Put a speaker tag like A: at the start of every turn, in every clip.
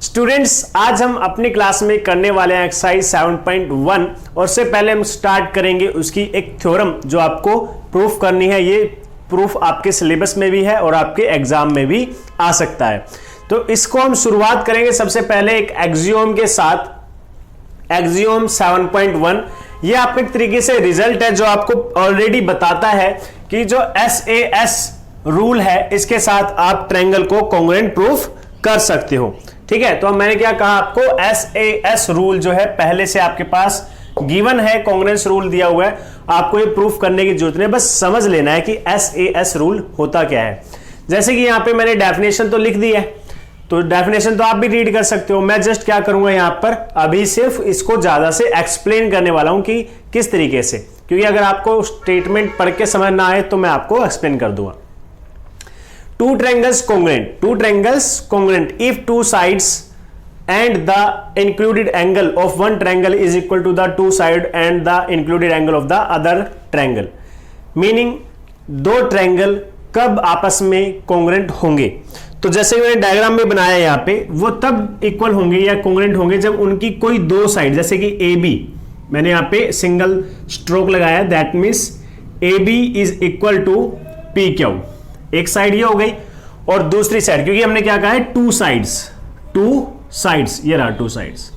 A: Students, आज हम अपनी क्लास में करने वाले हैं एक्सरसाइज 7.1 और उससे पहले हम स्टार्ट करेंगे उसकी एक थ्योरम जो आपको प्रूफ करनी है। ये प्रूफ आपके सिलेबस में भी है और आपके एग्जाम में भी आ सकता है। तो इसको हम शुरुआत करेंगे सबसे पहले एक एक्सियोम के साथ। एक्सियोम 7.1 ये आपके तरीके से रिजल्ट है जो आपको ऑलरेडी बताता है कि जो SAS रूल है इसके साथ आप ट्रायंगल को कॉन्ग्रुएंट प्रूफ कर सकते हो। ठीक है, तो मैंने क्या कहा आपको, SAS रूल जो है पहले से आपके पास गिवन है, कॉन्ग्रुएंस रूल दिया हुआ है, आपको ये प्रूफ करने की जरूरत नहीं, बस समझ लेना है कि SAS रूल होता क्या है। जैसे कि यहां पे मैंने डेफिनेशन तो लिख दी है, तो डेफिनेशन तो आप भी रीड कर सकते हो। मैं जस्ट क्या करूंगा यहां पर अभी सिर्फ इसको ज्यादा से एक्सप्लेन करने वाला हूं कि किस तरीके से, क्योंकि अगर आपको स्टेटमेंट पढ़ के समझ ना आए तो मैं आपको एक्सप्लेन कर दूंगा। Two triangles congruent if two sides and the included angle of one triangle is equal to the two side and the included angle of the other triangle, meaning दो ट्रायंगल कब आपस में congruent होंगे। तो जैसे मैंने डायग्राम में बनाया यहाँ पे, वो तब इक्वल होंगे या congruent होंगे जब उनकी कोई दो साइड, जैसे कि AB मैंने यहाँ पे सिंगल स्ट्रोक लगाया, that means AB is equal to PQ। एक साइड ये हो गई और दूसरी साइड, क्योंकि हमने क्या कहा है टू साइड्स, ये रहा टू साइड्स।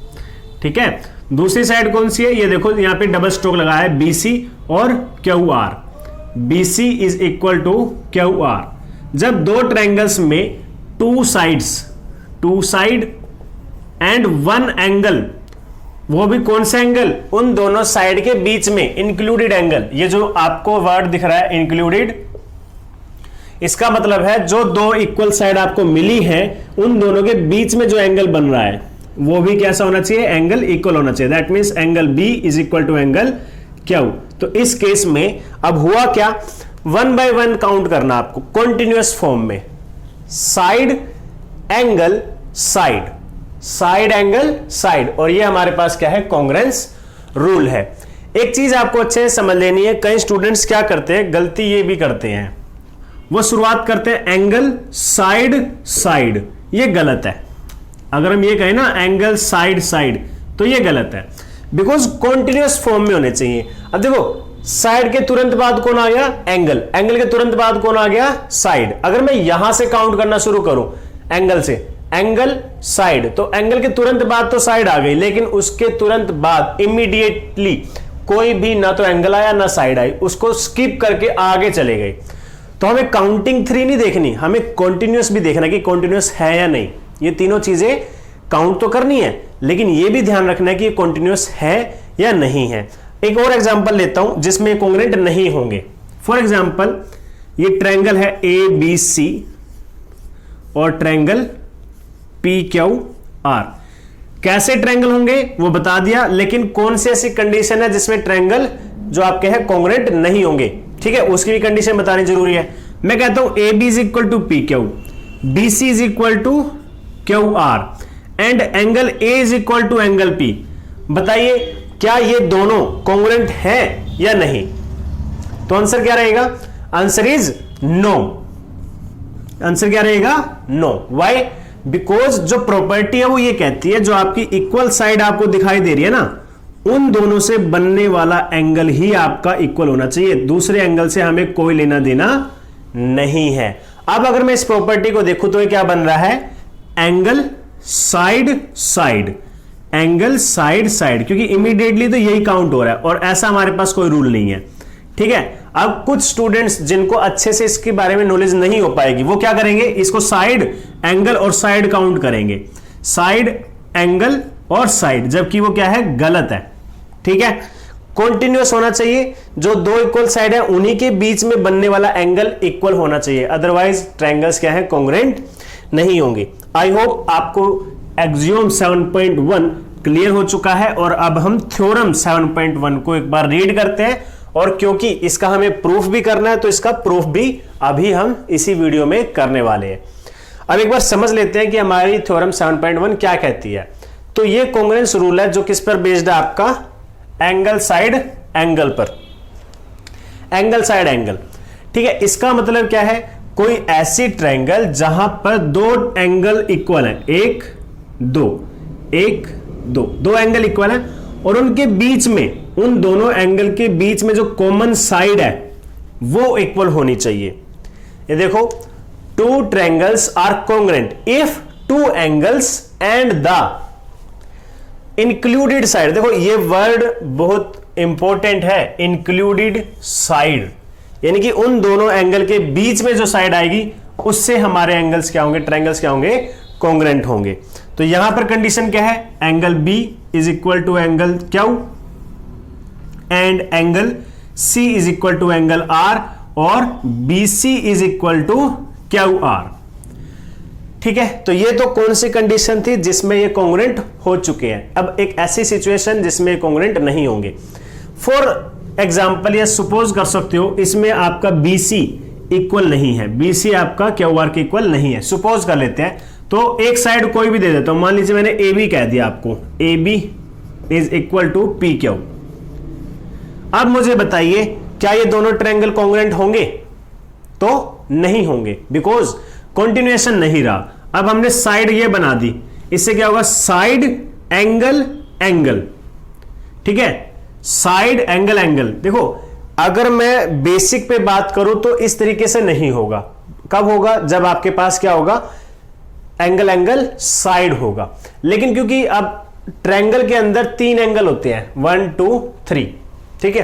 A: ठीक है, दूसरी साइड कौन सी है, ये देखो यहां पे डबल स्ट्रोक लगाया है BC और QR। BC is equal to QR। जब दो ट्रायंगल्स में two side and one angle, वो भी कौन सा एंगल, उन दोनों साइड के बीच में इंक्लूडेड एंगल, ये जो आपको वर्ड दिख रहा है इंक्लूडेड, इसका मतलब है जो दो इक्वल साइड आपको मिली है उन दोनों के बीच में जो एंगल बन रहा है वो भी कैसा होना चाहिए, एंगल इक्वल होना चाहिए। That means angle B is equal to angle Q। तो इस केस में अब हुआ क्या, वन बाय वन काउंट करना आपको कॉन्टिन्यूअस फॉर्म में, साइड एंगल साइड, और ये हमारे पास क्या है, कॉन्ग्रुएंस रूल है। एक चीज आपको अच्छे से समझ लेनी है, कई स्टूडेंट्स क्या करते हैं, गलती ये भी करते हैं, वो शुरुआत करते हैं एंगल साइड, ये गलत है। अगर हम ये कहें ना एंगल साइड, तो ये गलत है, बिकॉज कॉन्टिन्यूअस फॉर्म में होने चाहिए। अब देखो साइड के तुरंत बाद कौन आ गया, एंगल के तुरंत बाद कौन आ गया, साइड। अगर मैं यहां से काउंट करना शुरू करूं एंगल से, एंगल साइड, तो एंगल के तुरंत बाद तो साइड आ गई, लेकिन उसके तुरंत बाद इमीडिएटली कोई भी ना तो एंगल आया ना साइड आई, उसको स्किप करके आगे चले गए। तो हमें काउंटिंग 3 नहीं देखनी, हमें कॉन्टिन्यूअस भी देखना कि कॉन्टिन्यूअस है या नहीं। ये तीनों चीजें काउंट तो करनी है, लेकिन ये भी ध्यान रखना है कि ये कॉन्टिन्यूअस है या नहीं है। एक और एग्जांपल लेता हूं जिसमें कॉन्ग्रुएंट नहीं होंगे। फॉर एग्जांपल ये ट्रायंगल है ABC और ट्रायंगल PQR। कैसे ट्रायंगल होंगे वो बता दिया, लेकिन कौन सी ऐसी कंडीशन है जिसमें ट्रायंगल जो आपके हैं कॉन्ग्रुएंट नहीं होंगे, ठीक है, उसकी भी कंडीशन बतानी जरूरी है। मैं कहता हूं AB is equal to PQ, BC is equal to QR and angle A is equal to angle P। बताइए क्या ये दोनों कॉन्ग्रुएंट हैं या नहीं। तो आंसर क्या रहेगा, आंसर इज नो। आंसर क्या रहेगा, नो। व्हाई, बिकॉज जो प्रॉपर्टी है वो ये कहती है जो आपकी इक्वल साइड आपको दिखाई दे रही है ना, उन दोनों से बनने वाला एंगल ही आपका इक्वल होना चाहिए, दूसरे एंगल से हमें कोई लेना देना नहीं है। अब अगर मैं इस प्रॉपर्टी को देखूं तो ये क्या बन रहा है, एंगल साइड, क्योंकि इमीडिएटली तो यही काउंट हो रहा है और ऐसा हमारे पास कोई रूल नहीं है। ठीक है, अब कुछ स्टूडेंट्स जिनको अच्छे से इसके बारे में नॉलेज नहीं हो पाएगी वो क्या करेंगे, इसको साइड एंगल और साइड काउंट करेंगे, साइड एंगल और साइड, जबकि वो क्या है, गलत है। ठीक है, कॉन्टिन्यूअस होना चाहिए, जो दो इक्वल साइड है उन्हीं के बीच में बनने वाला एंगल इक्वल होना चाहिए, अदरवाइज ट्रायंगल्स क्या है, कॉन्ग्रुएंट नहीं होंगे। आई होप आपको एक्सियोम 7.1 क्लियर हो चुका है और अब हम थ्योरम 7.1 को एक बार रीड करते हैं, और क्योंकि इसका हमें प्रूफ भी करना है तो इसका प्रूफ भी अभी हम इसी वीडियो में करने वाले हैं। अब एक बार समझ लेते हैं कि हमारी थ्योरम 7.1 क्या कहती है। तो ये कॉन्ग्रुएंस रूल है जो किस पर बेस्ड है, आपका एंगल साइड एंगल पर, एंगल साइड एंगल। ठीक है, इसका मतलब क्या है, कोई ऐसी ट्रायंगल जहां पर दो एंगल इक्वल है, एक दो, एक दो, दो एंगल इक्वल है और उनके बीच में, उन दोनों एंगल के बीच में जो कॉमन साइड है वो इक्वल होनी चाहिए। ये देखो, two triangles are congruent if two angles and the included side. देखो ये वर्ड बहुत इंपॉर्टेंट है, इंक्लूडेड साइड, यानी कि उन दोनों एंगल के बीच में जो साइड आएगी उससे हमारे एंगल्स क्या होंगे, ट्रायंगल्स क्या होंगे, कॉन्ग्रुएंट होंगे। तो यहां पर कंडीशन क्या है, angle B is equal to angle Q and angle C is equal to angle R और B C is equal to Q R. ठीक है, तो ये तो कौन सी कंडीशन थी जिसमें ये कॉन्ग्रुएंट हो चुके हैं। अब एक ऐसी सिचुएशन जिसमें कॉन्ग्रुएंट नहीं होंगे, फॉर एग्जाम्पल या सपोज कर सकते हो इसमें आपका बी सी इक्वल नहीं है, बी सी आपका क्यू आर के इक्वल नहीं है, सपोज कर लेते हैं। तो एक साइड कोई भी दे देता हूं, मान लीजिए मैंने ए बी कह दिया आपको, A B is equal to P Q. अब मुझे बताइए क्या ये दोनों ट्रायंगल कॉन्ग्रुएंट होंगे? तो नहीं होंगे, बिकॉज कंटिन्यूएशन नहीं रहा। अब हमने साइड ये बना दी, इससे क्या होगा, साइड एंगल एंगल। ठीक है, साइड एंगल एंगल। देखो अगर मैं बेसिक पे बात करूं तो इस तरीके से नहीं होगा। कब होगा? जब आपके पास क्या होगा, एंगल एंगल साइड होगा। लेकिन क्योंकि अब ट्रायंगल के अंदर तीन एंगल होते हैं, 1 2 3, ठीक है,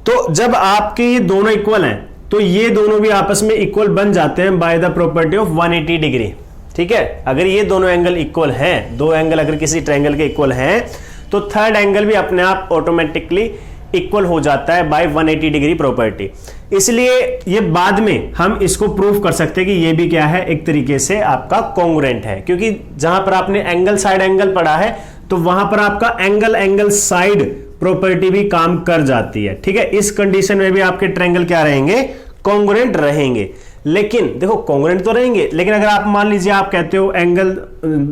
A: तो जब आपके ये दोनों इक्वल हैं तो ये दोनों भी आपस में इक्वल बन जाते हैं by the property of 180 degree. ठीक है, अगर ये दोनों एंगल इक्वल हैं, दो एंगल अगर किसी ट्रायंगल के इक्वल हैं तो थर्ड एंगल भी अपने आप ऑटोमेटिकली इक्वल हो जाता है बाय 180 डिग्री प्रॉपर्टी। इसलिए ये बाद में हम इसको प्रूव कर सकते हैं कि ये भी क्या है, एक तरीके से आपका कॉन्ग्रुएंट है, क्योंकि जहां पर आपने एंगल साइड एंगल पढ़ा है तो वहां पर आपका एंगल एंगल साइड प्रॉपर्टी भी काम कर जाती है। ठीक है, इस कंडीशन में भी आपके ट्रायंगल क्या रहेंगे, कॉन्ग्रुएंट रहेंगे। लेकिन देखो कॉन्ग्रुएंट तो रहेंगे, लेकिन अगर आप मान लीजिए आप कहते हो एंगल,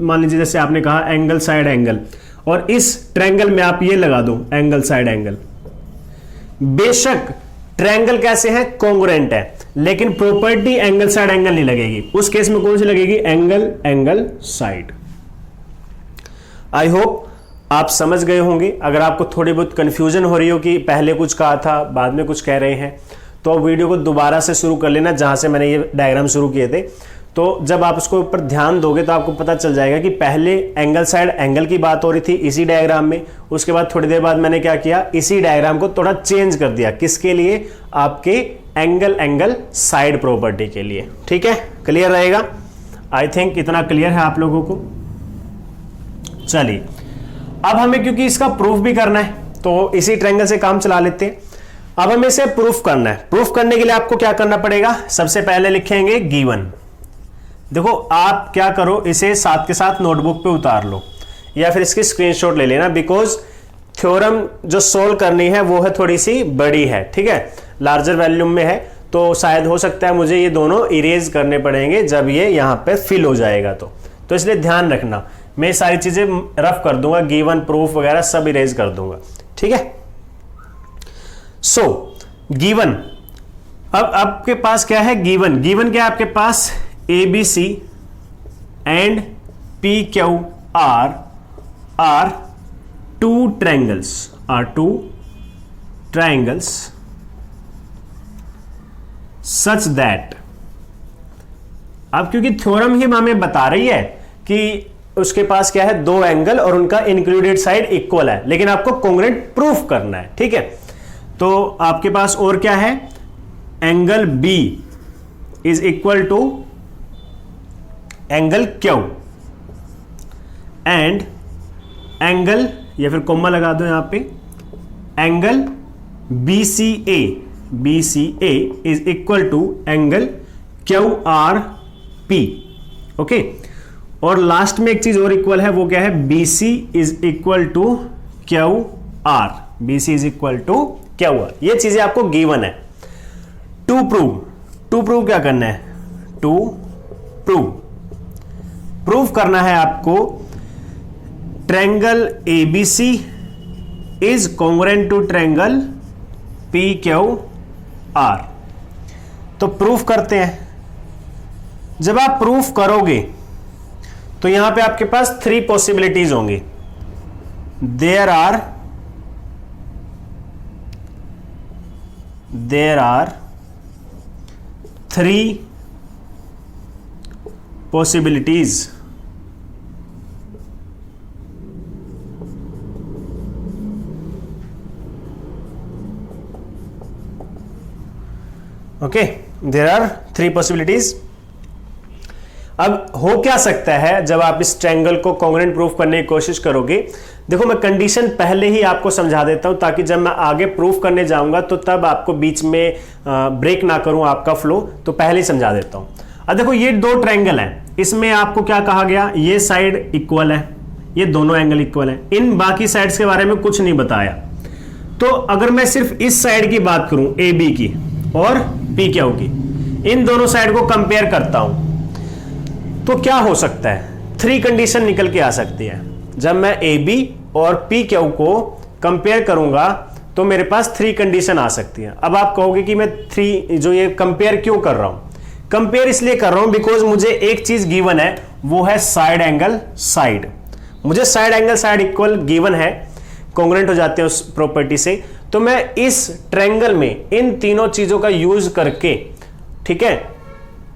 A: मान लीजिए जैसे आपने कहा एंगल साइड एंगल, और इस ट्रायंगल में आप ये लगा दो एंगल साइड एंगल, बेशक ट्रायंगल कैसे है, कॉन्ग्रुएंट है, लेकिन प्रॉपर्टी एंगल साइड एंगल नहीं लगेगी। उस केस में कौन सी लगेगी, angle angle side. I hope आप समझ गए होंगे। अगर आपको थोड़ी बहुत कंफ्यूजन हो रही हो कि पहले कुछ कहा था बाद में कुछ कह रहे हैं, तो वीडियो को दोबारा से शुरू कर लेना जहां से मैंने ये डायग्राम शुरू किए थे। तो जब आप उसको ऊपर ध्यान दोगे तो आपको पता चल जाएगा कि पहले एंगल साइड एंगल की बात हो रही थी इसी डायग्राम में, उसके बाद थोड़ी देर बाद मैंने क्या किया, इसी डायग्राम को थोड़ा चेंज कर दिया। किसके लिए, आपके एंगल एंगल साइड प्रॉपर्टी के लिए। ठीक है, क्लियर रहेगा? आई थिंक इतना क्लियर है आप लोगों को। चलिए, अब हमें क्योंकि इसका प्रूफ भी करना है तो इसी ट्रायंगल से काम चला लेते हैं। अब हमें इसे प्रूफ करना है। प्रूफ करने के लिए आपको क्या करना पड़ेगा, सबसे पहले लिखेंगे गिवन। देखो आप क्या करो, इसे साथ के साथ नोटबुक पे उतार लो या फिर इसकी स्क्रीनशॉट ले लेना, बिकॉज थ्योरम जो सोल्व करनी है वो है थोड़ी सी बड़ी है। ठीक है, लार्जर वॉल्यूम में है, तो शायद हो सकता है मुझे ये दोनों इरेज करने पड़ेंगे जब ये यहां पे फिल हो जाएगा। तो इसलिए ध्यान रखना, मैं सारी चीजें रफ कर दूंगा, गिवन प्रूफ वगैरह सब इरेज कर दूंगा। ठीक है, सो गिवन, अब आपके पास क्या है, गिवन। गिवन क्या है आपके पास, A B C and P Q R two triangles such that. अब क्योंकि थ्योरम ही हमें बता रही है कि उसके पास क्या है, दो एंगल और उनका इंक्लूडेड साइड इक्वल है, लेकिन आपको कॉन्ग्रुएंट प्रूफ करना है। ठीक है, तो आपके पास और क्या है, angle B is equal to angle Q and angle, या फिर कोमा लगा दो यहां पे, angle B C A is equal to angle Q R P. Okay, और लास्ट में एक चीज और इक्वल है, वो क्या है, B C is equal to Q R, B C is equal to Q R. ये चीजें आपको गिवन है। टू प्रूव क्या करना है, टू प्रूव करना है आपको triangle ABC is congruent to triangle P Q R. तो प्रूफ करते हैं। जब आप प्रूफ करोगे तो यहां पे आपके पास 3 पॉसिबिलिटीज होंगी। There are 3 possibilities। Okay, there are 3 पॉसिबिलिटीज। अब हो क्या सकता है जब आप इस ट्रायंगल को कॉन्ग्रुएंट प्रूफ करने की कोशिश करोगे। देखो मैं कंडीशन पहले ही आपको समझा देता हूं ताकि जब मैं आगे प्रूफ करने जाऊंगा तो तब आपको बीच में ब्रेक ना करूं आपका फ्लो, तो पहले ही समझा देता हूं। अब देखो ये 2 ट्रायंगल हैं, इसमें आपको क्या कहा गया, ये साइड इक्वल है, ये दोनों एंगल इक्वल है, इन बाकी साइड्स के बारे में कुछ नहीं बताया। तो अगर मैं सिर्फ इस साइड की बात करूं ए बी की और पी क्यू की, इन दोनों साइड को कंपेयर करता हूं तो क्या हो सकता है, 3 कंडीशन निकल के आ सकती है। जब मैं ए बी और पी क्यू को कंपेयर करूंगा तो मेरे पास 3 कंडीशन आ सकती है। अब आप कहोगे कि मैं 3 जो ये कंपेयर क्यों कर रहा हूं, कंपेयर इसलिए कर रहा हूं बिकॉज मुझे एक चीज गिवन है, वो है साइड एंगल साइड। मुझे side angle side equal given है, कॉन्ग्रुएंट हो जाते हैं उस प्रॉपर्टी से। तो मैं इस ट्रायंगल में इन तीनों चीजों का यूज करके, ठीक है,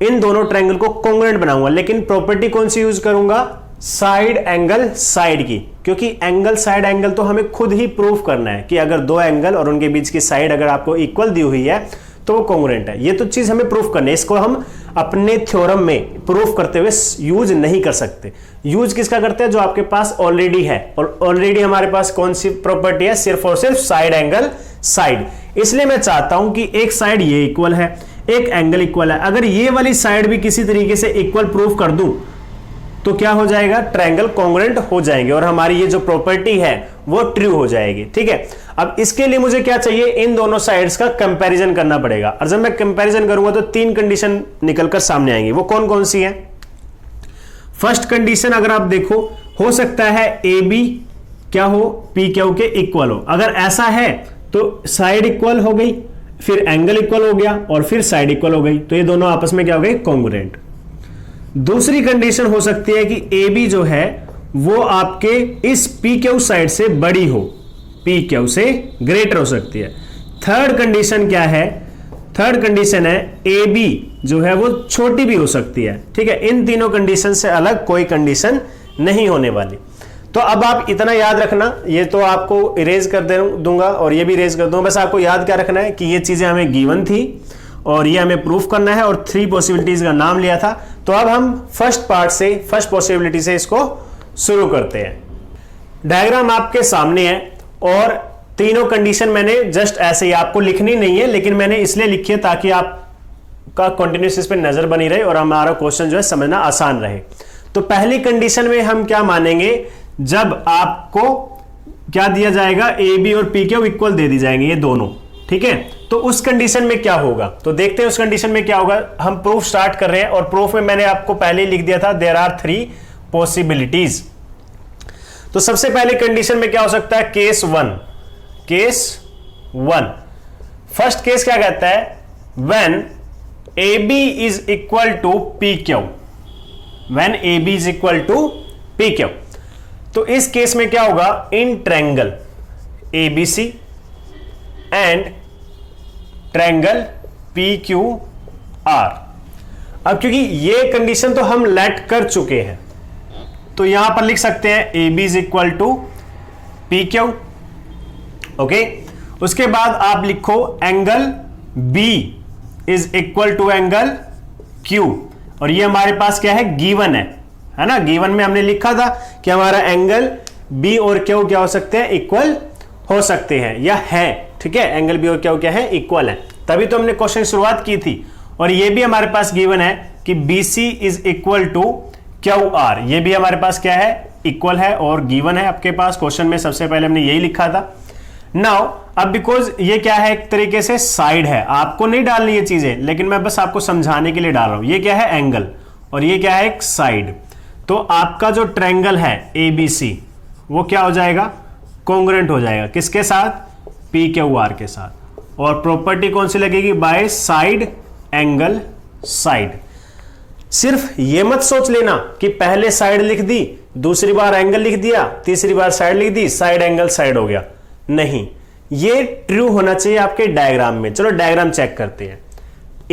A: इन दोनों ट्रायंगल को कॉन्ग्रुएंट बनाऊंगा। लेकिन प्रॉपर्टी कौन सी यूज करूंगा, साइड एंगल साइड की, क्योंकि एंगल साइड एंगल तो हमें खुद ही प्रूफ करना है कि अगर 2 एंगल और उनके बीच की साइड अगर आपको इक्वल दी हुई है तो वो कॉन्ग्रुएंट है। ये तो चीज हमें प्रूफ करनी है, इसको हम अपने थ्योरम में प्रूफ करते हुए यूज नहीं कर सकते। यूज किसका करते हैं, जो आपके पास ऑलरेडी है, और ऑलरेडी हमारे पास कौन सी प्रॉपर्टी है, सिर्फ और सिर्फ साइड एंगल साइड। इसलिए मैं चाहता हूं कि एक साइड ये इक्वल है, एक एंगल इक्वल है। अगर ये वाली साइड भी किसी तरीके से इक्वल प्रूफ कर दूं तो क्या हो जाएगा, ट्रायंगल कॉन्ग्रुएंट हो जाएंगे और हमारी ये जो प्रॉपर्टी है वो ट्रू हो जाएगी। ठीक है, अब इसके लिए मुझे क्या चाहिए, इन दोनों साइड्स का कंपैरिजन करना पड़ेगा। और जब मैं कंपैरिजन करूंगा तो 3 कंडीशन निकलकर सामने आएंगी। वो कौन कौन सी है। फर्स्ट कंडीशन अगर आप देखो, हो सकता है ए बी क्या हो, पी क्यू के इक्वल हो। अगर ऐसा है तो साइड इक्वल हो गई, फिर एंगल इक्वल हो गया और फिर साइड इक्वल हो गई, तो ये दोनों आपस में क्या हो गए, कॉन्ग्रुएंट। दूसरी कंडीशन हो सकती है कि ए बी जो है वो आपके इस पी क्यू साइड से बड़ी हो, पी क्यू से ग्रेटर हो सकती है। थर्ड कंडीशन क्या है, थर्ड कंडीशन है ए बी जो है वो छोटी भी हो सकती है। ठीक है, इन तीनों कंडीशन से अलग कोई कंडीशन नहीं होने वाली। तो अब आप इतना याद रखना, ये तो आपको इरेज कर दूंगा और ये भी इरेज कर दूंगा। बस आपको याद क्या रखना है कि ये चीजें हमें गिवन थी और ये हमें प्रूफ करना है और 3 पॉसिबिलिटीज का नाम लिया था। तो अब हम फर्स्ट पार्ट से, फर्स्ट पॉसिबिलिटी से इसको शुरू करते हैं। डायग्राम आपके सामने है और तीनों कंडीशन मैंने जस्ट ऐसे ही, आपको लिखनी नहीं है लेकिन मैंने इसलिए लिखी है ताकि आपका कंटिन्यूस इस पे नजर बनी रहे और हमारा क्वेश्चन जो है समझना आसान रहे। तो पहली कंडीशन में हम क्या मानेंगे, जब आपको क्या दिया जाएगा, ए बी और पी क्यू इक्वल दे दी जाएंगे ये दोनों। ठीक है, तो उस कंडीशन में क्या होगा, तो देखते हैं उस कंडीशन में क्या होगा। हम प्रूफ स्टार्ट कर रहे हैं और प्रूफ में मैंने आपको पहले ही लिख दिया था, देयर आर 3 पॉसिबिलिटीज। तो सबसे पहले कंडीशन में क्या हो सकता है, केस 1। केस 1, फर्स्ट केस क्या कहता है, when A B is equal to P Q, when A B is equal to P Q. तो इस केस में क्या होगा, in triangle A B C and triangle P Q R. अब क्योंकि ये कंडीशन तो हम लेट कर चुके हैं तो यहां पर लिख सकते हैं A B is equal to P Q. Okay, उसके बाद आप लिखो angle B is equal to angle Q, और ये हमारे पास क्या है, गिवन है ना। गिवन में हमने लिखा था कि हमारा एंगल बी और क्यू क्या हो सकते हैं, इक्वल हो सकते हैं या है। ठीक है, एंगल बी और क्यू क्या है, इक्वल है, तभी तो हमने क्वेश्चन शुरुआत की थी। और ये भी हमारे पास गिवन है कि B C is equal to Q R, ये भी हमारे पास क्या है, इक्वल है और गिवन है आपके पास। क्वेश्चन में सबसे पहले हमने यही लिखा था। नाउ अब बिकॉज ये क्या है, एक तरीके से साइड है, आपको नहीं डालनी ये चीजें, लेकिन मैं बस आपको समझाने के लिए डाल रहा हूं। ये क्या है, एंगल, और ये क्या है, एक साइड। तो आपका जो ट्रायंगल है ए बी सी वो क्या हो जाएगा, कॉन्ग्रुएंट हो जाएगा, किसके साथ, पी क्यू आर के साथ। और प्रॉपर्टी कौन सी लगेगी, बाय साइड एंगल साइड। सिर्फ ये मत सोच लेना कि पहले साइड लिख दी, दूसरी बार एंगल लिख दिया, तीसरी बार साइड लिख दी, साइड एंगल साइड हो गया। नहीं, ये ट्रू होना चाहिए आपके डायग्राम में। चलो डायग्राम चेक करते हैं।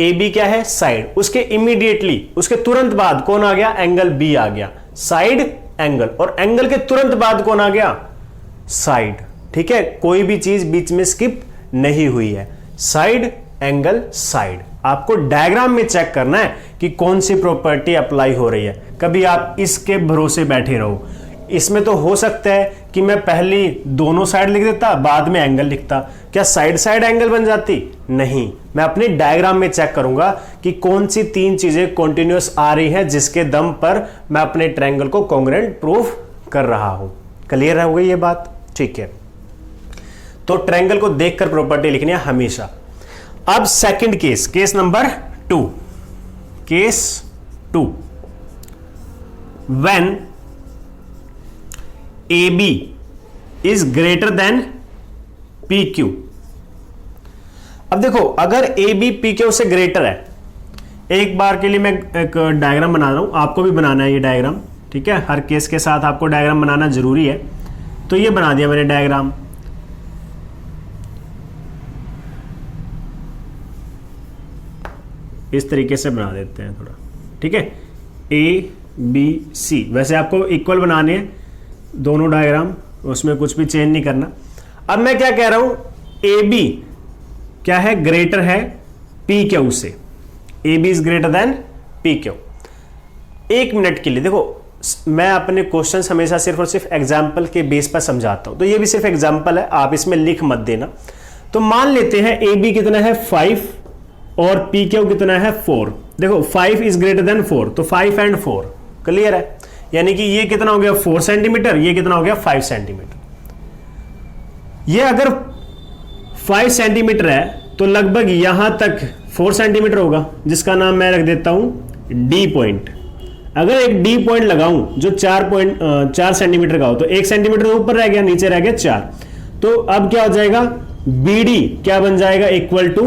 A: ए बी क्या है? साइड। उसके इमीडिएटली, उसके तुरंत बाद कौन आ गया? एंगल बी आ गया। साइड एंगल, और एंगल के तुरंत बाद कौन आ गया? साइड। ठीक है, कोई भी चीज बीच में स्किप नहीं हुई है। Side angle side. आपको डायग्राम में चेक करना है कि कौन सी प्रॉपर्टी अप्लाई हो रही है। कभी आप इसके भरोसे बैठे रहो। इसमें तो हो सकता है कि मैं पहली दोनों साइड लिख देता, बाद में एंगल लिखता, क्या साइड साइड एंगल बन जाती? नहीं, मैं अपने डायग्राम में चेक करूंगा कि कौन सी तीन चीजें कॉन्टिन्यूअस आ रही हैं जिसके दम पर मैं अपने ट्रायंगल को कॉन्ग्रुएंट प्रूफ कर रहा हूं। क्लियर हो गई ये बात? ठीक है, तो ट्रायंगल को देखकर प्रॉपर्टी लिखनी है हमेशा। अब second case, case number 2, case 2, when AB is greater than PQ। अब देखो, अगर AB PQ से ग्रेटर है, एक बार के लिए मैं एक डायग्राम बना रहा हूं, आपको भी बनाना है ये डायग्राम। ठीक है, हर केस के साथ आपको डायग्राम बनाना जरूरी है। तो ये बना दिया मैंने डायग्राम। इस तरीके से बना देते हैं थोड़ा। ठीक है, ABC, वैसे आपको इक्वल बनाने हैं दोनों डायग्राम, उसमें कुछ भी चेंज नहीं करना। अब मैं क्या कह रहा हूं? AB क्या है? ग्रेटर है PQ से। AB is greater than PQ। एक मिनट के लिए देखो, मैं अपने क्वेश्चंस हमेशा सिर्फ और सिर्फ एग्जाम्पल के बेस पर समझाता हूं, तो ये भी सिर्फ एग्जाम्पल है, आप इसमें लिख मत देना। तो मान लेते हैं AB कितना है? 5 और PQ कितना है? 4। देखो 5 इज ग्रेटर देन 4, तो 5 and 4 क्लियर है। यानी कि ये कितना हो गया? 4 सेंटीमीटर, ये कितना हो गया? 5 सेंटीमीटर। ये अगर 5 सेंटीमीटर है तो लगभग यहां तक 4 सेंटीमीटर होगा, जिसका नाम मैं रख देता हूं डी पॉइंट। अगर एक डी पॉइंट लगाऊं जो 4 सेंटीमीटर का हो, तो 1 सेंटीमीटर ऊपर रह गया, नीचे रह गया 4। तो अब क्या हो जाएगा? BD क्या बन जाएगा? Equal to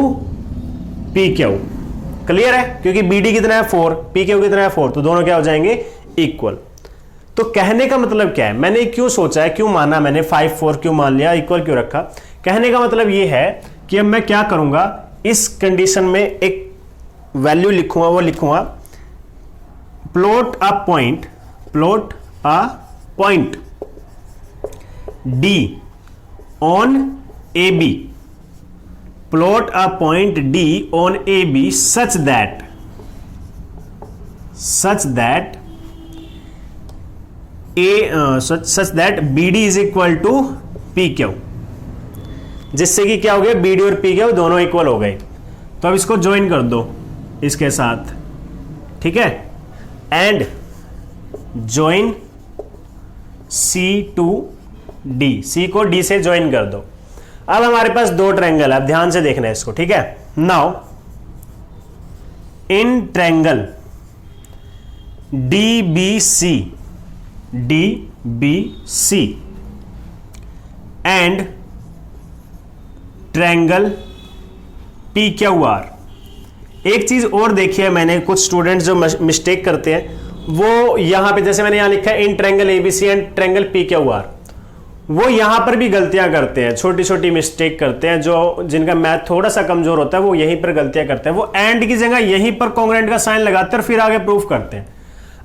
A: PQ। क्लियर है? क्योंकि BD कितना है? 4, PQ कितना है? 4, तो दोनों क्या हो जाएंगे? इक्वल। तो कहने का मतलब क्या है? मैंने क्यों सोचा है, क्यों माना मैंने 5 4 क्यों मान लिया, इक्वल क्यों रखा? कहने का मतलब यह है कि अब मैं क्या करूंगा, इस कंडीशन में एक वैल्यू लिखूंगा, वो लिखूंगा plot a point D on AB, plot a point D on AB such that BD is equal to PQ, जिससे कि क्या हो गया? BD और PQ दोनों इक्वल हो गए। तो अब इसको ज्वाइन कर दो इसके साथ। ठीक है, and join C to D, C को D से ज्वाइन कर दो। अब हमारे पास दो ट्रायंगल है, अब ध्यान से देखना है इसको। ठीक है, now in triangle DBC and triangle PQR। एक चीज और देखी है मैंने, कुछ स्टूडेंट्स जो मिस्टेक करते हैं, वो यहां पे जैसे मैंने यहां लिखा है in triangle ABC and triangle PQR, वो यहां पर भी गलतियां करते हैं, छोटी छोटी मिस्टेक करते हैं। जो जिनका मैथ थोड़ा सा कमजोर होता है वो यहीं पर गलतियां करते हैं। वो एंड की जगह यहीं पर कॉन्ग्रुएंट का साइन लगाते हैं, फिर आगे प्रूफ करते हैं।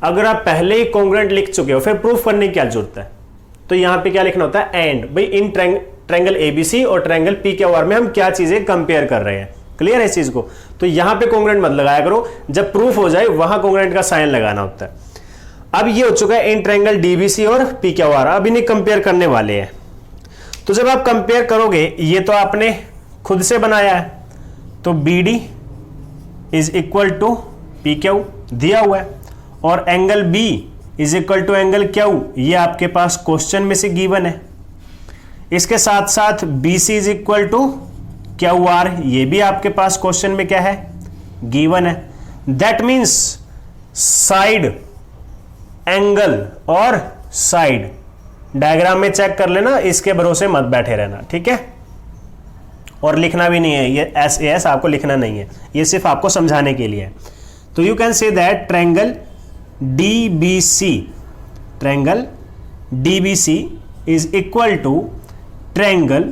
A: अगर आप पहले ही कॉन्ग्रुएंट लिख चुके हो, फिर प्रूफ करने की क्या जरूरत है? तो यहां पे क्या लिखना होता है? एंड। भाई इन ट्रायंगल ABC और ट्रायंगल PQR में हम क्या चीजें कंपेयर कर रहे हैं। क्लियर है इस चीज को? तो यहां पे कॉन्ग्रुएंट मत लगाया करो, जब प्रूफ हो जाए वहां कॉन्ग्रुएंट का साइन लगाना होता है। अब ये हो चुका है इन ट्रायंगल DBC और PQR। अब इन्हें कंपेयर करने वाले हैं। तो जब आप कंपेयर करोगे, ये तो आपने खुद से बनाया है, तो BD is equal to PQ दिया हुआ है, और angle B is equal to angle Q, ये आपके पास क्वेश्चन में से गिवन है। इसके साथ साथ BC is equal to QR, ये भी आपके पास क्वेश्चन में क्या है? गिवन है। दैट मीन्स साइड, एंगल और साइड डायग्राम में चेक कर लेना, इसके भरोसे मत बैठे रहना। ठीक है, और लिखना भी नहीं है, ये SAS आपको लिखना नहीं है, ये सिर्फ आपको समझाने के लिए है। तो you can say that triangle DBC is equal to triangle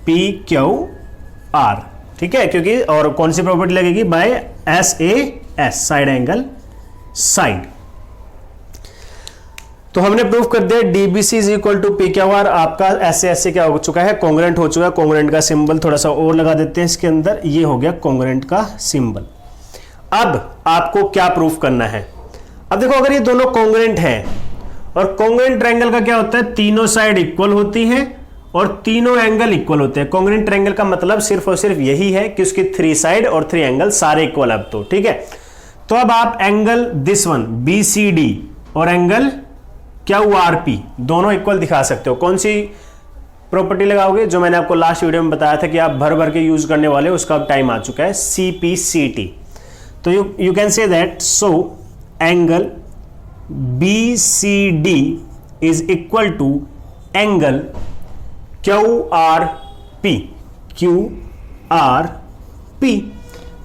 A: PQR, ठीक है, क्योंकि और कौन सी प्रॉपर्टी लगेगी, by SAS, side angle side. तो हमने प्रूव कर दिया DBC is equal to PQR। आपका SAS से क्या हो चुका है, कॉन्ग्रुएंट हो चुका है। कॉन्ग्रुएंट का सिंबल थोड़ा सा और लगा देते हैं इसके अंदर, ये हो गया कॉन्ग्रुएंट का सिंबल। अब आपको क्या प्रूफ करना है, अब देखो अगर ये दोनों कॉन्ग्रुएंट हैं, और कॉन्ग्रुएंट ट्रायंगल का क्या होता है, तीनों साइड इक्वल होती हैं और तीनों एंगल इक्वल होते हैं। कॉन्ग्रुएंट ट्रायंगल का मतलब सिर्फ और सिर्फ यही है कि उसकी 3 साइड और 3 एंगल सारे इक्वल। अब तो ठीक है, तो अब आप एंगल दिस वन BCD और एंगल QRP दोनों इक्वल दिखा सकते हो। कौन सी प्रॉपर्टी लगाओगे, जो मैंने आपको लास्ट वीडियो में बताया था कि आप भर भर के यूज करने वाले, उसका अब टाइम आ चुका है, CPCT। तो you can say that so angle BCD is equal to angle QRP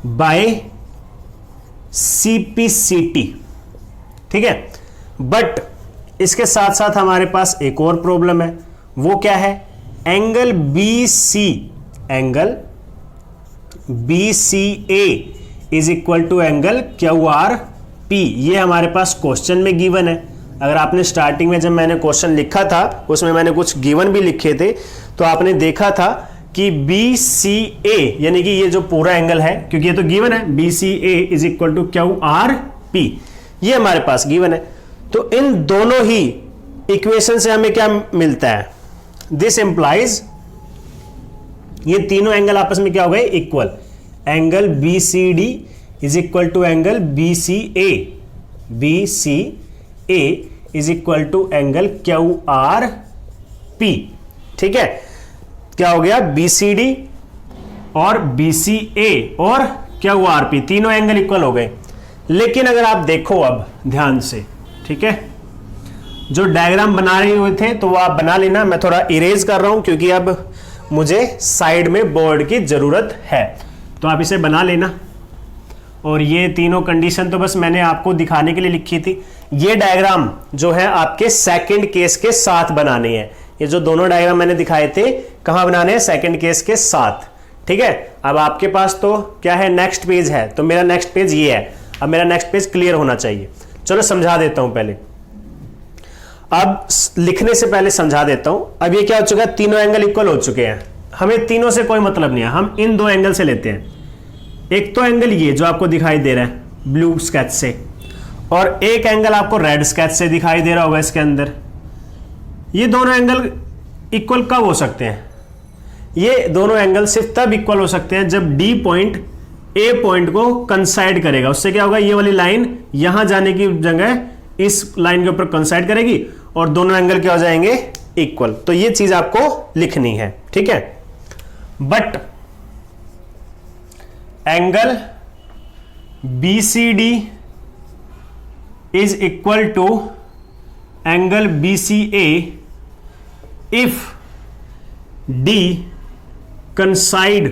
A: by CPCT, ठीक है। बट इसके साथ साथ हमारे पास एक और प्रॉब्लम है, वो क्या है, angle BCA is equal to angle QRP। ये हमारे पास क्वेश्चन में गिवन है। अगर आपने स्टार्टिंग में जब मैंने क्वेश्चन लिखा था उसमें मैंने कुछ गिवन भी लिखे थे, तो आपने देखा था कि BCA यानी कि ये जो पूरा एंगल है, क्योंकि ये तो गिवन है, BCA is equal to QRP, ये हमारे पास गिवन है। तो इन दोनों ही इक्वेशन से हमें क्या मिलता है, दिस इंप्लाइज ये तीनों एंगल आपस में क्या हो गए, equal. Angle BCD is equal to angle BCA is equal to angle QRP, ठीक है। क्या हो गया, BCD और BCA और QRP तीनों एंगल इक्वल हो गए। लेकिन अगर आप देखो अब ध्यान से, ठीक है, जो डायग्राम बना रहे हुए थे तो वो आप बना लेना, मैं थोड़ा इरेज कर रहा हूं क्योंकि अब मुझे साइड में बोर्ड की जरूरत है, तो आप इसे बना लेना। और ये तीनों कंडीशन तो बस मैंने आपको दिखाने के लिए लिखी थी। ये डायग्राम जो है आपके सेकंड केस के साथ बनाने हैं। ये जो दोनों डायग्राम मैंने दिखाए थे कहां बनाने हैं, सेकंड केस के साथ, ठीक है। अब आपके पास तो क्या है, नेक्स्ट पेज है, तो मेरा नेक्स्ट पेज ये है। अब मेरा नेक्स्ट पेज क्लियर होना चाहिए। चलो समझा देता हूं पहले, अब लिखने से पहले समझा देता हूं। अब ये क्या हो चुका है, तीनों एंगल इक्वल हो चुके हैं। हमें तीनों से कोई मतलब नहीं है, हम इन दो एंगल से लेते हैं। एक तो एंगल ये जो आपको दिखाई दे रहा है ब्लू स्केच से, और एक एंगल आपको रेड स्केच से दिखाई दे रहा होगा इसके अंदर। ये दोनों एंगल इक्वल कब हो सकते हैं, ये दोनों एंगल सिर्फ तब इक्वल हो सकते हैं जब D पॉइंट A पॉइंट को कंसाइड करेगा। उससे क्या होगा, ये वाली लाइन यहां जाने की जगह इस लाइन के ऊपर कंसाइड करेगी और दोनों एंगल क्या हो जाएंगे, इक्वल। तो ये चीज आपको लिखनी है, ठीक है। But angle BCD is equal to angle BCA if D coincide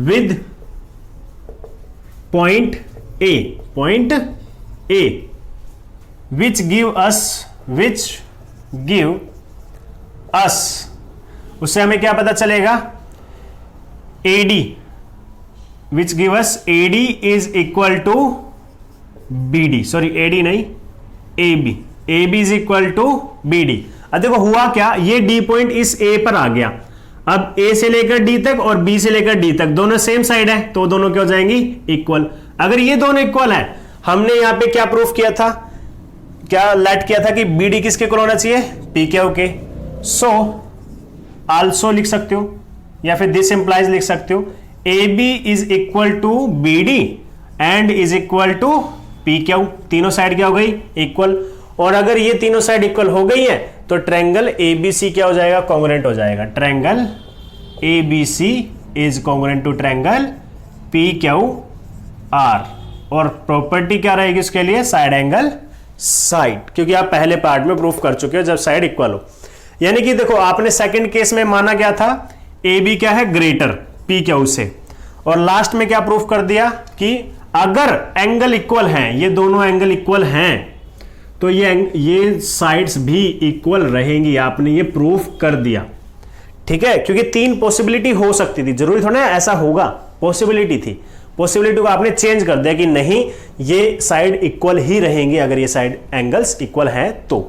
A: with point A which give us उससे हमें क्या पता चलेगा, AD which give us AD is equal to BD, sorry AD नहीं AB is equal to BD। अब देखो हुआ क्या, ये D पॉइंट इस A पर आ गया। अब A से लेकर D तक और B से लेकर D तक दोनों सेम साइड है, तो दोनों क्या हो जाएंगी, इक्वल। अगर ये दोनों इक्वल है, हमने यहां पे क्या प्रूफ किया था, क्या लेट किया था कि BD किसके इक्वल होना चाहिए, PQ के। सो आल्सो लिख सकते हो या फिर दिस इंप्लाइज लिख सकते हो, AB is equal to BD and is equal to PQ। तीनों साइड क्या हो गई, इक्वल। और अगर ये तीनों साइड इक्वल हो गई है तो ट्रायंगल ABC क्या हो जाएगा, कॉन्ग्रुएंट हो जाएगा। Triangle ABC is congruent to triangle PQR। और प्रॉपर्टी क्या रहेगी उसके लिए, साइड एंगल साइड, क्योंकि आप पहले पार्ट में प्रूफ कर चुके हो जब साइड इक्वल हो। यानी कि देखो आपने सेकंड केस में माना क्या था, AB क्या है, ग्रेटर PQ से, और लास्ट में क्या प्रूफ कर दिया कि अगर एंगल इक्वल हैं, ये दोनों एंगल इक्वल हैं, तो ये साइड्स भी इक्वल रहेंगी। आपने ये प्रूफ कर दिया, ठीक है, क्योंकि 3 पॉसिबिलिटी हो सकती थी, जरूरी थोड़ा ऐसा होगा, पॉसिबिलिटी थी, पॉसिबिलिटी को आपने चेंज कर दिया कि नहीं ये साइड इक्वल ही रहेंगी अगर ये साइड एंगल्स इक्वल हैं तो।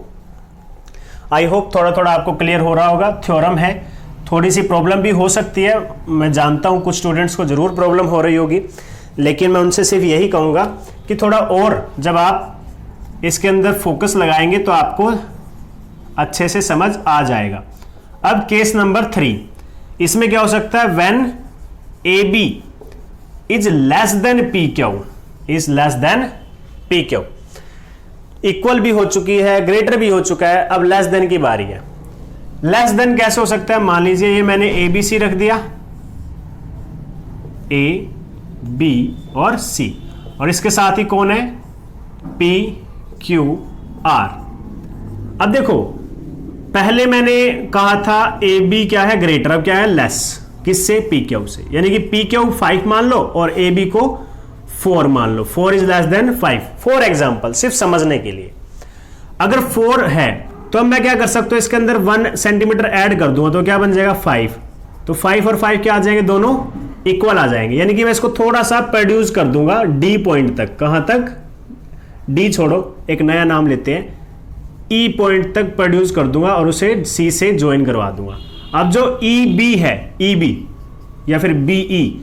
A: आई होप थोड़ा थोड़ा आपको क्लियर हो रहा होगा। थ्योरम है, थोड़ी सी प्रॉब्लम भी हो सकती है, मैं जानता हूं कुछ स्टूडेंट्स को जरूर प्रॉब्लम हो रही होगी, लेकिन मैं उनसे सिर्फ यही कहूंगा कि थोड़ा और जब आप इसके अंदर फोकस लगाएंगे तो आपको अच्छे से समझ आ जाएगा। अब केस नंबर 3, इसमें क्या हो सकता है, when A B is less than P Q, is less than P Q, equal भी हो चुकी है, ग्रेटर भी हो चुका है, अब लेस देन की बारी है। लेस देन कैसे हो सकता है, मान लीजिए ये मैंने ए बी सी रख दिया, ए बी और सी, और इसके साथ ही कौन है, पी क्यू आर। अब देखो पहले मैंने कहा था ए बी क्या है, ग्रेटर, अब क्या है, लेस, किससे, पी क्यू से, यानी कि पी क्यू 5 मान लो और ए बी को 4 मान लो, 4 is less then 5, for example, सिर्फ समझने के लिए। अगर 4 है तो अब मैं क्या कर सकता हूं, इसके अंदर 1 सेंटीमीटर ऐड कर दूंगा तो क्या बन जाएगा 5, तो 5 और 5 क्या आ जाएंगे, दोनों इक्वल आ जाएंगे, यानी कि मैं इसको थोड़ा सा प्रोड्यूस कर दूंगा डी पॉइंट तक। कहां तक, डी छोड़ो, एक नया नाम लेते हैं, ई पॉइंट तक प्रोड्यूस कर दूंगा और उसे सी से ज्वाइन करवा दूंगा। अब जो ई बी है, ई बी या फिर बी ई,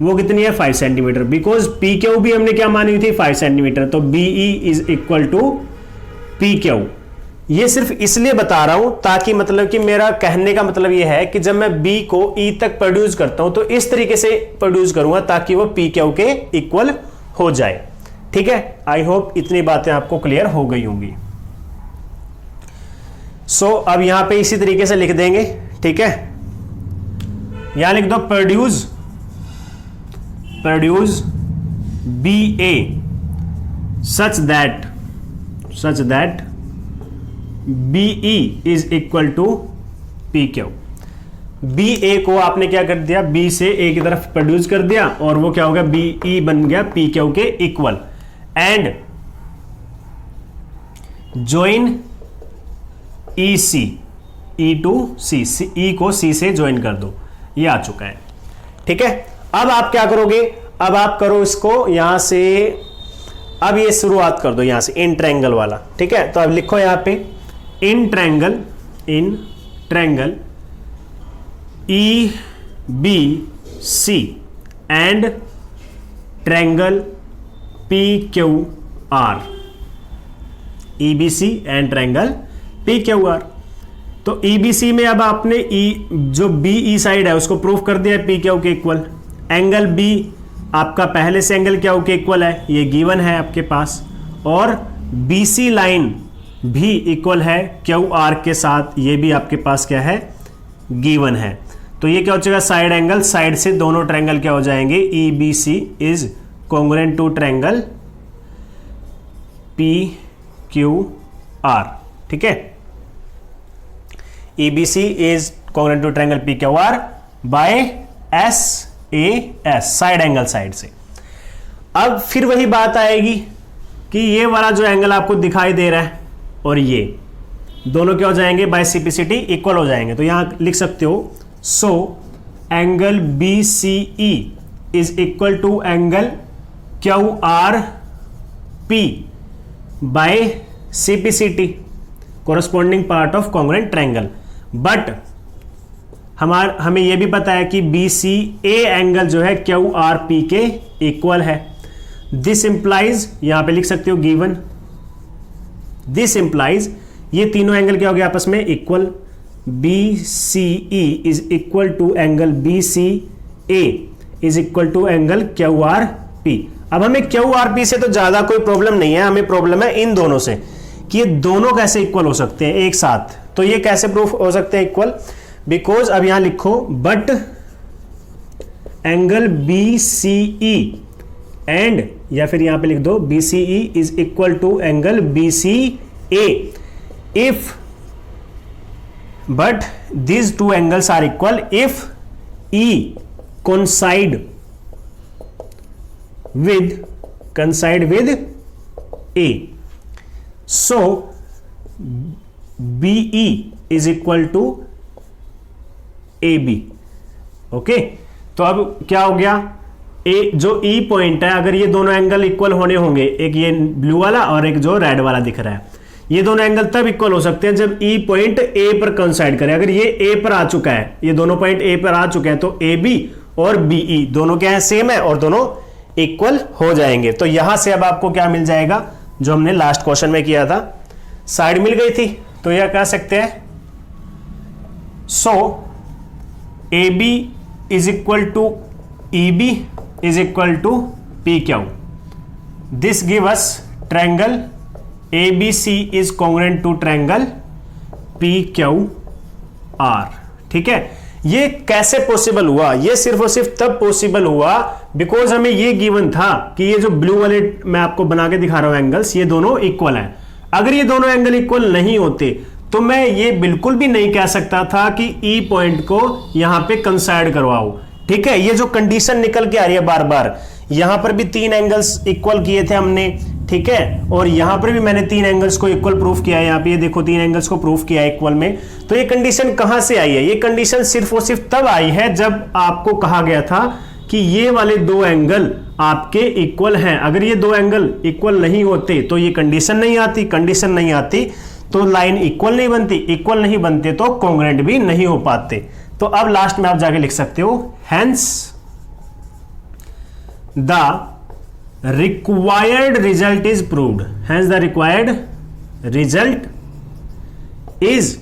A: वो कितनी है, 5 सेंटीमीटर, बिकॉज पी क्यू भी हमने क्या मानी हुई थी, 5 सेंटीमीटर, तो B E is equal to P Q. ये सिर्फ इसलिए बता रहा हूं ताकि मतलब कि मेरा कहने का मतलब ये है कि जब मैं बी को ई तक प्रोड्यूस करता हूं तो इस तरीके से प्रोड्यूस करूंगा ताकि वो पी क्यू के इक्वल हो जाए, ठीक है। आई होप इतनी बातें आपको क्लियर हो गई होंगी। सो अब यहां पे इसी तरीके से लिख देंगे, ठीक है, यहां लिख दो produce B A such that B E is equal to P Q. B A को आपने क्या कर दिया, बी से ए की तरफ प्रोड्यूस कर दिया और वो क्या हो गया, बी ई बन गया पी क्यू के equal, and join E C, E to C, E को सी से ज्वाइन कर दो, ये आ चुका है, ठीक है। अब आप क्या करोगे, अब आप करो इसको यहां से, अब ये शुरुआत कर दो यहां से इन ट्रायंगल वाला, ठीक है। तो अब लिखो यहां पे in triangle E B C and triangle P Q R, E B C and triangle P Q R. तो ई बी सी में अब आपने ई जो बी ई साइड है उसको प्रूफ कर दिया पी क्यू के इक्वल, एंगल बी आपका पहले से एंगल क्यू के इक्वल है, ये गिवन है आपके पास, और बी सी लाइन भी इक्वल है क्यू आर के साथ, ये भी आपके पास क्या है, गिवन है। तो ये क्या हो जाएगा, साइड एंगल, साइड से दोनों ट्रायंगल क्या हो जाएंगे, E B C is congruent to triangle P Q R, ठीक है। E B C is congruent to triangle P Q R by S A S, side angle side से। अब फिर वही बात आएगी कि ये वाला जो एंगल आपको दिखाई दे रहा है और ये दोनों क्या हो जाएंगे, बाय सिपिसिटी इक्वल हो जाएंगे। तो यहां लिख सकते हो, so angle B C E is equal to angle Q R P by CPCT, corresponding part of congruent triangle. But हमें यह भी पता है कि बी सी ए एंगल जो है क्यू आर पी के इक्वल है। दिस इंप्लाइज, यहां पे लिख सकते हो गिवन, दिस इंप्लाइज ये तीनों एंगल क्या हो गया आपस में equal, B C E is equal to angle B C A is equal to angle Q R P. अब हमें क्यू आर पी से तो ज्यादा कोई प्रॉब्लम नहीं है, हमें प्रॉब्लम है इन दोनों से कि ये दोनों कैसे इक्वल हो सकते हैं एक साथ। तो ये कैसे प्रूफ हो सकते हैं इक्वल, बिकॉज अब यहां लिखो but angle B C E and, या फिर यहां पे लिख दो B C E is equal to angle B C A if, but these two angles are equal if E coincide with coincide with A, so BE is equal to AB। Okay, तो अब क्या हो गया, ए जो E point है, अगर ये दोनों एंगल इक्वल होने होंगे, एक ये ब्लू वाला और एक जो रेड वाला दिख रहा है, ये दोनों एंगल तब इक्वल हो सकते हैं जब E पॉइंट A पर कंसाइड करे। अगर ये A पर आ चुका है, ये दोनों पॉइंट A पर आ चुके हैं, तो AB और BE दोनों क्या है, सेम है और दोनों इक्वल हो जाएंगे। तो यहां से अब आपको क्या मिल जाएगा, जो हमने लास्ट क्वेश्चन में किया था, साइड मिल गई थी, तो यह कह सकते हैं so AB is equal to EB is equal to PQ। This give us triangle ABC is congruent to triangle PQR। ठीक है, ये कैसे पॉसिबल हुआ, ये सिर्फ और सिर्फ तब पॉसिबल हुआ बिकॉज हमें ये गिवन था कि ये जो ब्लू वाले मैं आपको बना के दिखा रहा हूं एंगल्स, ये दोनों इक्वल हैं। अगर ये दोनों एंगल इक्वल नहीं होते तो मैं ये बिल्कुल भी नहीं कह सकता था कि E पॉइंट को यहां पे कंसाइड करवाओ। ठीक है, ये जो कंडीशन निकल के आ रही है बार बार, यहां पर भी 3 एंगल्स इक्वल किए थे हमने, ठीक है, और यहां पर भी मैंने 3 एंगल्स को इक्वल प्रूफ किया है। यहां पे ये देखो 3 एंगल्स को प्रूफ किया है इक्वल में। तो ये कंडीशन कहां से आई है, ये कंडीशन सिर्फ और सिर्फ तब आई है जब आपको कहा गया था कि ये वाले 2 एंगल आपके इक्वल हैं। अगर ये 2 एंगल इक्वल नहीं होते तो ये कंडीशन नहीं आती, कंडीशन नहीं आती तो लाइन इक्वल नहीं बनती, इक्वल नहीं बनते तो कॉन्ग्रुएंट भी नहीं हो पाते। तो अब लास्ट में आप जाके लिख सकते हो, hence the required result is proved, hence the required result is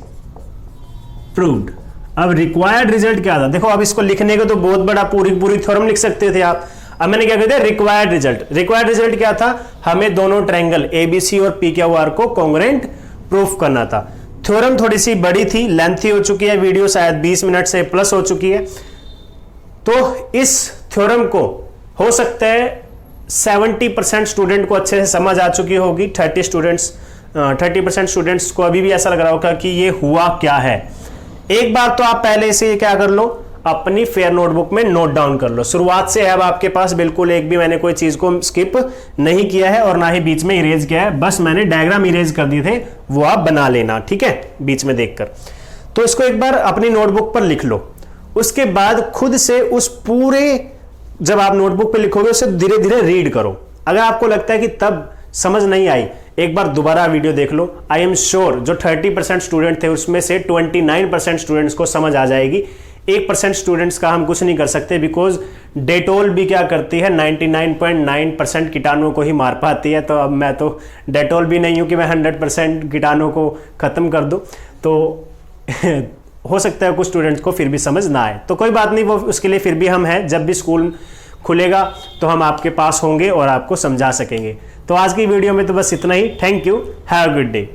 A: proved. अब रिक्वायर्ड रिजल्ट क्या था, देखो अब इसको लिखने को तो बहुत बड़ा पूरी थ्योरम लिख सकते थे आप। अब मैंने क्या कहते हैं, रिक्वायर्ड रिजल्ट। रिक्वायर्ड रिजल्ट क्या था, हमें दोनों ट्रायंगल ABC और PQR को कॉन्ग्रुएंट प्रूफ करना था। थ्योरम थोड़ी सी बड़ी थी, लेंथी हो चुकी है, वीडियो शायद 20 मिनट से प्लस हो चुकी है। तो इस थ्योरम को हो सकता है 70% स्टूडेंट को अच्छे से समझ आ चुकी होगी, 30% स्टूडेंट्स को अभी भी ऐसा लग रहा होगा कि ये हुआ क्या है। एक बार तो आप पहले से क्या कर लो, अपनी फेयर नोटबुक में नोट डाउन कर लो। शुरुआत से है अब आपके पास, बिल्कुल एक भी मैंने कोई चीज को स्किप नहीं किया है और ना ही बीच में इरेज किया है, बस मैंने डायग्राम इरेज कर दिए थे, वो आप बना लेना, ठीक है, बीच में देखकर। तो इसको एक बार अपनी नोटबुक पर लिख लो, उसके बाद खुद से उस पूरे, जब आप नोटबुक पे लिखोगे उसे धीरे धीरे रीड करो। अगर आपको लगता है कि तब समझ नहीं आई, एक बार दोबारा वीडियो देख लो। आई एम श्योर जो 30% स्टूडेंट थे उसमें से 29% स्टूडेंट्स को समझ आ जाएगी। 1% स्टूडेंट्स का हम कुछ नहीं कर सकते, बिकॉज डेटोल भी क्या करती है, 99.9% कीटाणुओं को ही मार पाती है। तो अब मैं तो डेटोल भी नहीं हूं कि मैं 100% कीटाणुओं को खत्म कर दूं। तो हो सकता है कुछ स्टूडेंट्स को फिर भी समझ ना आए, तो कोई बात नहीं, वो उसके लिए फिर भी हम हैं। जब भी स्कूल खुलेगा तो हम आपके पास होंगे और आपको समझा सकेंगे। तो आज की वीडियो में तो बस इतना ही। Thank you, have a good day.